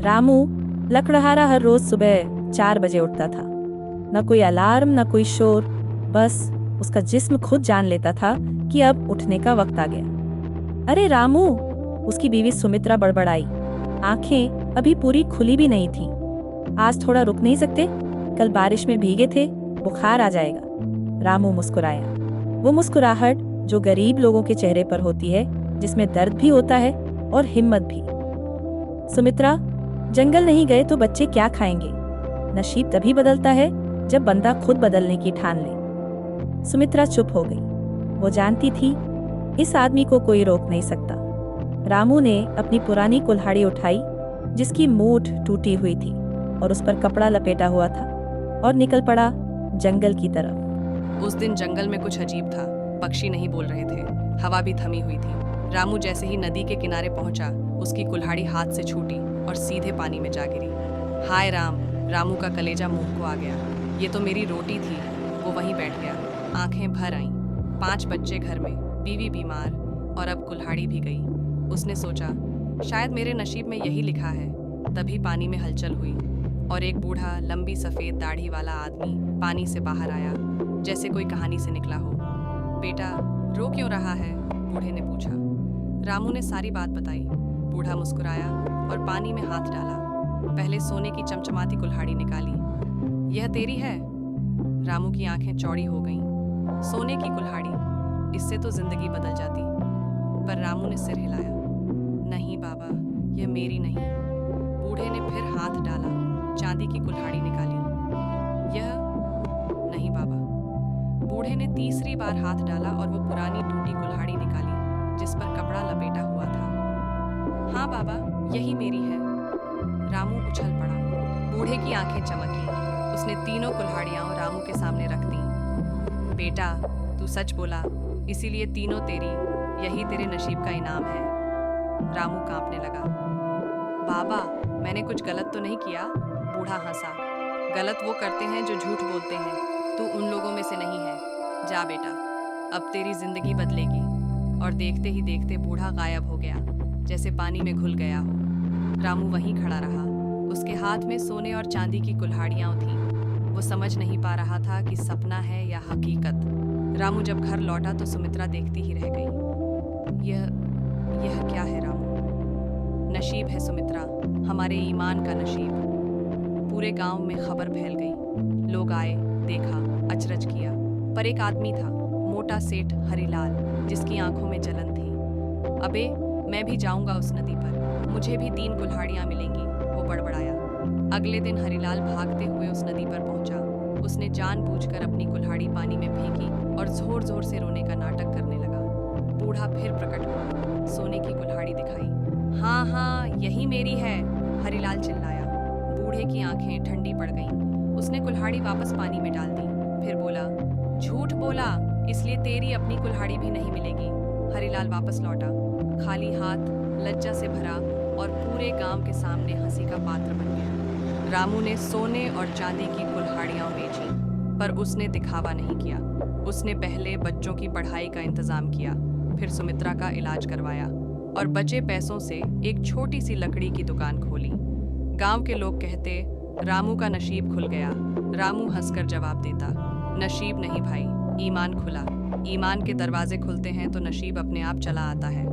रामू लकड़हारा हर रोज सुबह 4 बजे उठता था। न कोई अलार्म न कोई शोर, बस उसका जिस्म खुद जान लेता था कि अब उठने का वक्त आ गया। अरे रामू, उसकी बीवी सुमित्रा बड़बड़ाई। आंखें अभी पूरी खुली भी नहीं थीं। आज थोड़ा रुक नहीं सकते? कल बारिश में भीगे थे, बुखार आ जाएगा। रामू मुस्कुराया। वो मुस्कुराहट जो गरीब लोगों के चेहरे पर होती है, जिसमें दर्द भी होता है और हिम्मत भी। सुमित्रा, जंगल नहीं गए तो बच्चे क्या खाएंगे? नसीब तभी बदलता है जब बंदा खुद बदलने की ठान ले। सुमित्रा चुप हो गई। वो जानती थी इस आदमी को कोई रोक नहीं सकता। रामू ने अपनी पुरानी कुल्हाड़ी उठाई, जिसकी मूठ टूटी हुई थी और उस पर कपड़ा लपेटा हुआ था, और निकल पड़ा जंगल की तरफ। उस दिन जंगल में कुछ अजीब था। पक्षी नहीं बोल रहे थे, हवा भी थमी हुई थी। रामू जैसे ही नदी के किनारे पहुंचा, उसकी कुल्हाड़ी हाथ से छूटी और सीधे पानी में जा गिरी। हाय राम! रामू का कलेजा मुंह को आ गया। ये तो मेरी रोटी थी। वो वहीं बैठ गया। आंखें भर आईं। 5 बच्चे घर में, बीवी बीमार, और अब कुल्हाड़ी भी गई। उसने सोचा, शायद मेरे नसीब में यही लिखा है। तभी पानी में हलचल हुई और एक बूढ़ा लंबी सफ़ेद दाढ़ी वाला आदमी पानी से बाहर आया, जैसे कोई कहानी से निकला हो। बेटा, रो क्यों रहा है? बूढ़े ने पूछा। रामू ने सारी बात बताई। बूढ़ा मुस्कुराया और पानी में हाथ डाला। पहले सोने की चमचमाती कुल्हाड़ी निकाली। यह तेरी है? रामू की आंखें चौड़ी हो गईं। सोने की कुल्हाड़ी, इससे तो जिंदगी बदल जाती। पर रामू ने सिर हिलाया। नहीं बाबा, यह मेरी नहीं। बूढ़े ने फिर हाथ डाला। चांदी की कुल्हाड़ी निकाली। यह नहीं बाबा। बूढ़े ने तीसरी बार हाथ डाला और वो पुरानी टूटी कुल्हाड़ी निकाली, जिस पर कपड़ा लपेटा हुआ था। हाँ बाबा, यही मेरी है। रामू उछल पड़ा। बूढ़े की आंखें चमकी। उसने तीनों कुल्हाड़ियां रामू के सामने रख दी। बेटा, तू सच बोला, इसीलिए तीनों तेरी। यही तेरे नसीब का इनाम है। रामू कांपने लगा। बाबा, मैंने कुछ गलत तो नहीं किया? बूढ़ा हंसा। गलत वो करते हैं जो झूठ बोलते हैं। तू उन लोगों में से नहीं है। जा बेटा, अब तेरी जिंदगी बदलेगी। और देखते ही देखते बूढ़ा गायब हो गया, जैसे पानी में घुल गया हो। रामू वहीं खड़ा रहा। उसके हाथ में सोने और चांदी की कुल्हाड़ियां थीं। वो समझ नहीं पा रहा था कि सपना है या हकीकत। रामू जब घर लौटा तो सुमित्रा देखती ही रह गई। यह क्या है रामू? नसीब है सुमित्रा, हमारे ईमान का नसीब। पूरे गांव में खबर फैल गई। लोग आए, देखा, अचरज किया। पर एक आदमी था, मोटा सेठ हरिलाल, जिसकी आंखों में जलन थी। अबे, मैं भी जाऊंगा उस नदी पर, मुझे भी 3 कुल्हाड़ियां मिलेंगी, वो बड़बड़ाया। अगले दिन हरिलाल भागते हुए उस नदी पर पहुंचा। उसने जानबूझकर अपनी कुल्हाड़ी पानी में फेंकी और जोर जोर से रोने का नाटक करने लगा। बूढ़ा फिर प्रकट हुआ। सोने की कुल्हाड़ी दिखाई। हाँ हाँ, यही मेरी है, हरिलाल चिल्लाया। बूढ़े की आंखें ठंडी पड़ गईं। उसने कुल्हाड़ी वापस पानी में डाल दी। फिर बोला, झूठ बोला, इसलिए तेरी अपनी कुल्हाड़ी भी नहीं मिलेगी। हरिलाल वापस लौटा, खाली हाथ, लज्जा से भरा, और पूरे गांव के सामने हंसी का पात्र बन गया। रामू ने सोने और चांदी की कुल्हाड़ियां बेची, पर उसने दिखावा नहीं किया। उसने पहले बच्चों की पढ़ाई का इंतजाम किया, फिर सुमित्रा का इलाज करवाया, और बचे पैसों से एक छोटी सी लकड़ी की दुकान खोली। गांव के लोग कहते, रामू का नसीब खुल गया। रामू हंसकर जवाब देता, नसीब नहीं भाई, ईमान खुला। ईमान के दरवाजे खुलते हैं तो नसीब अपने आप चला आता है।